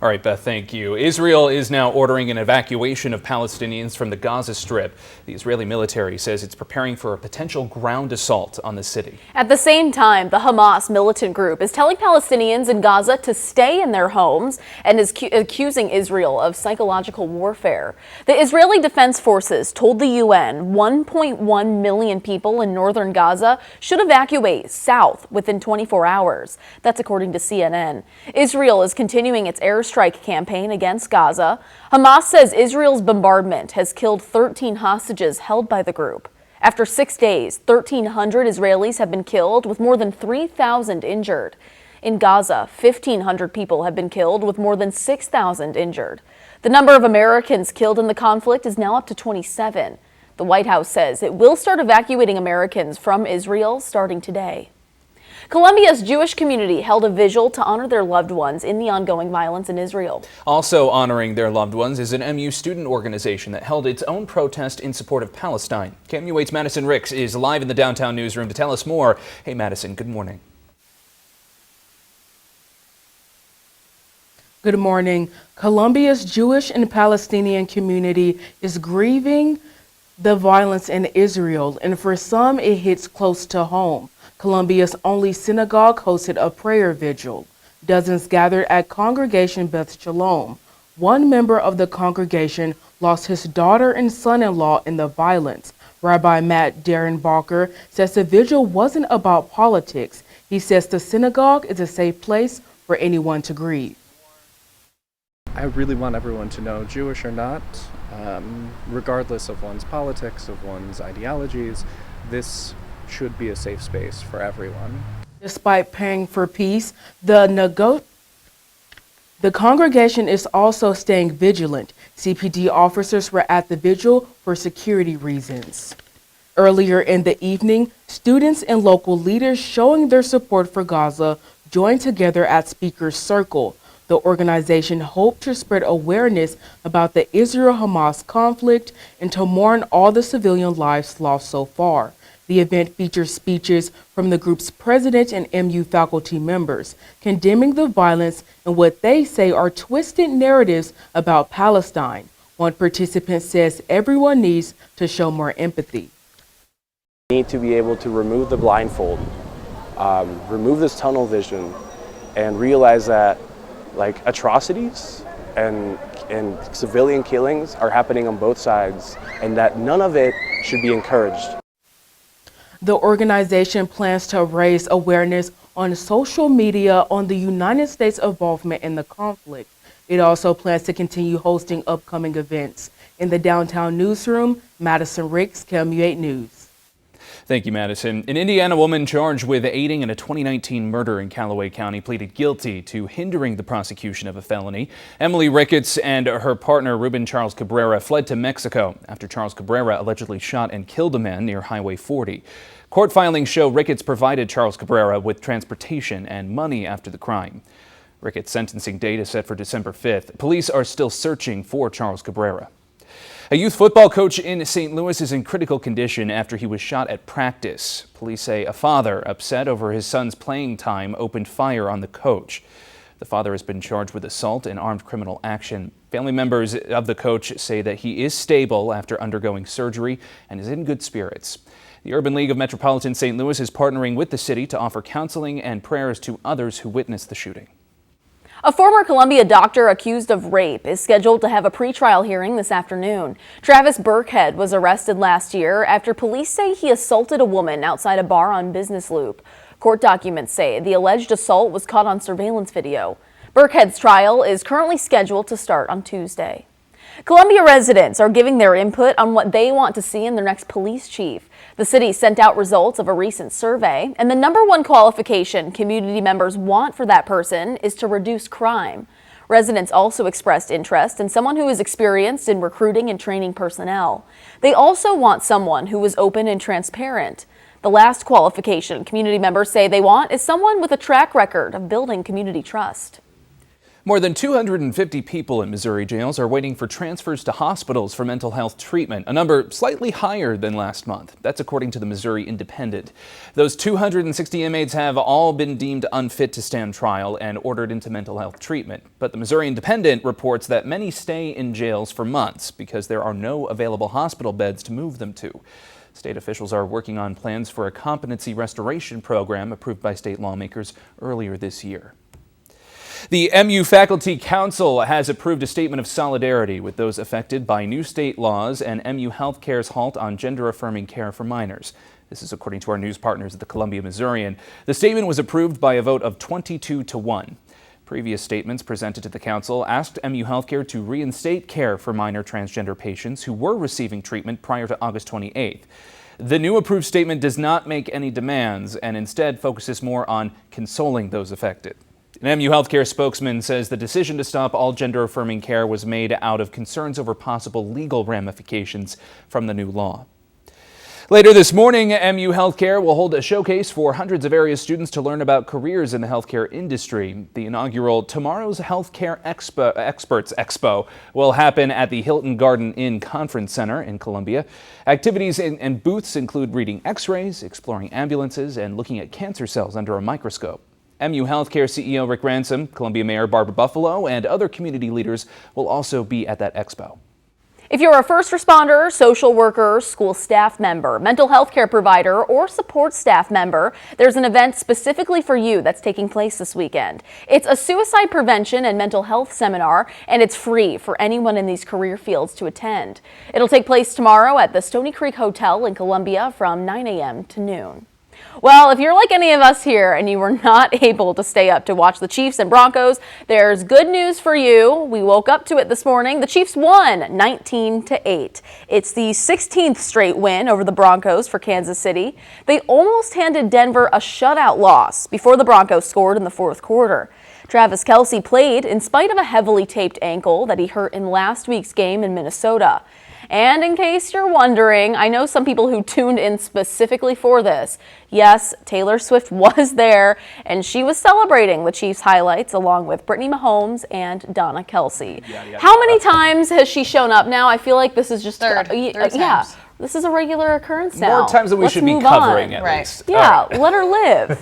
All right, Beth, thank you. Israel is now ordering an evacuation of Palestinians from the Gaza Strip. The Israeli military says it's preparing for a potential ground assault on the city. At the same time, the Hamas militant group is telling Palestinians in Gaza to stay in their homes and is accusing Israel of psychological warfare. The Israeli Defense Forces told the UN 1.1 million people in northern Gaza should evacuate south within 24 hours. That's according to CNN. Israel is continuing its airstrike campaign against Gaza. Hamas says Israel's bombardment has killed 13 hostages held by the group. After 6 days, 1,300 Israelis have been killed with more than 3,000 injured. In Gaza, 1,500 people have been killed with more than 6,000 injured. The number of Americans killed in the conflict is now up to 27. The White House says it will start evacuating Americans from Israel starting today. Columbia's Jewish community held a vigil to honor their loved ones in the ongoing violence in Israel. Also honoring their loved ones is an MU student organization that held its own protest in support of Palestine. KMU8's Madison Ricks is live in the downtown newsroom to tell us more. Hey, Madison, good morning. Good morning. Columbia's Jewish and Palestinian community is grieving the violence in Israel, and for some, it hits close to home. Columbia's only synagogue hosted a prayer vigil. Dozens gathered at Congregation Beth Shalom. One member of the congregation lost his daughter and son-in-law in the violence. Rabbi Matt Derenbacher says the vigil wasn't about politics. He says the synagogue is a safe place for anyone to grieve. I really want everyone to know, Jewish or not, regardless of one's politics, of one's ideologies, this should be a safe space for everyone. Despite praying for peace, the congregation is also staying vigilant. CPD officers were at the vigil for security reasons. Earlier in the evening, students and local leaders showing their support for Gaza joined together at Speaker's Circle. The organization hoped to spread awareness about the Israel-Hamas conflict and to mourn all the civilian lives lost so far. The event features speeches from the group's president and MU faculty members, condemning the violence and what they say are twisted narratives about Palestine. One participant says everyone needs to show more empathy. We need to be able to remove the blindfold, remove this tunnel vision, and realize that atrocities and civilian killings are happening on both sides, and that none of it should be encouraged. The organization plans to raise awareness on social media on the United States' involvement in the conflict. It also plans to continue hosting upcoming events. In the downtown newsroom, Madison Ricks, KMU8 News. Thank you, Madison. An Indiana woman charged with aiding in a 2019 murder in Callaway County pleaded guilty to hindering the prosecution of a felony. Emily Ricketts and her partner, Ruben Charles Cabrera, fled to Mexico after Charles Cabrera allegedly shot and killed a man near Highway 40. Court filings show Ricketts provided Charles Cabrera with transportation and money after the crime. Ricketts' sentencing date is set for December 5th. Police are still searching for Charles Cabrera. A youth football coach in St. Louis is in critical condition after he was shot at practice. Police say a father, upset over his son's playing time, opened fire on the coach. The father has been charged with assault and armed criminal action. Family members of the coach say that he is stable after undergoing surgery and is in good spirits. The Urban League of Metropolitan St. Louis is partnering with the city to offer counseling and prayers to others who witnessed the shooting. A former Columbia doctor accused of rape is scheduled to have a pretrial hearing this afternoon. Travis Burkhead was arrested last year after police say he assaulted a woman outside a bar on Business Loop. Court documents say the alleged assault was caught on surveillance video. Burkhead's trial is currently scheduled to start on Tuesday. Columbia residents are giving their input on what they want to see in their next police chief. The city sent out results of a recent survey, and the #1 qualification community members want for that person is to reduce crime. Residents also expressed interest in someone who is experienced in recruiting and training personnel. They also want someone who is open and transparent. The last qualification community members say they want is someone with a track record of building community trust. More than 250 people in Missouri jails are waiting for transfers to hospitals for mental health treatment, a number slightly higher than last month. That's according to the Missouri Independent. Those 260 inmates have all been deemed unfit to stand trial and ordered into mental health treatment. But the Missouri Independent reports that many stay in jails for months because there are no available hospital beds to move them to. State officials are working on plans for a competency restoration program approved by state lawmakers earlier this year. The MU Faculty Council has approved a statement of solidarity with those affected by new state laws and MU Healthcare's halt on gender-affirming care for minors. This is according to our news partners at the Columbia Missourian. The statement was approved by a vote of 22-1. Previous statements presented to the council asked MU Healthcare to reinstate care for minor transgender patients who were receiving treatment prior to August 28th. The new approved statement does not make any demands and instead focuses more on consoling those affected. An MU Healthcare spokesman says the decision to stop all gender-affirming care was made out of concerns over possible legal ramifications from the new law. Later this morning, MU Healthcare will hold a showcase for hundreds of area students to learn about careers in the healthcare industry. The inaugural Tomorrow's Healthcare Experts Expo will happen at the Hilton Garden Inn Conference Center in Columbia. Activities and booths include reading x-rays, exploring ambulances, and looking at cancer cells under a microscope. MU Healthcare CEO Rick Ransom, Columbia Mayor Barbara Buffalo, and other community leaders will also be at that expo. If you're a first responder, social worker, school staff member, mental health care provider, or support staff member, there's an event specifically for you that's taking place this weekend. It's a suicide prevention and mental health seminar, and it's free for anyone in these career fields to attend. It'll take place tomorrow at the Stony Creek Hotel in Columbia from 9 a.m. to noon. Well, if you're like any of us here and you were not able to stay up to watch the Chiefs and Broncos, there's good news for you. We woke up to it this morning. The Chiefs won 19-8. It's the 16th straight win over the Broncos for Kansas City. They almost handed Denver a shutout loss before the Broncos scored in the fourth quarter. Travis Kelce played in spite of a heavily taped ankle that he hurt in last week's game in Minnesota. And in case you're wondering, I know some people who tuned in specifically for this. Yes, Taylor Swift was there, and she was celebrating the Chiefs highlights along with Brittany Mahomes and Donna Kelce. How many times has she shown up now? I feel like this is just third yeah. This is a regular occurrence now. More times than we should be covering at least. Yeah, let her live.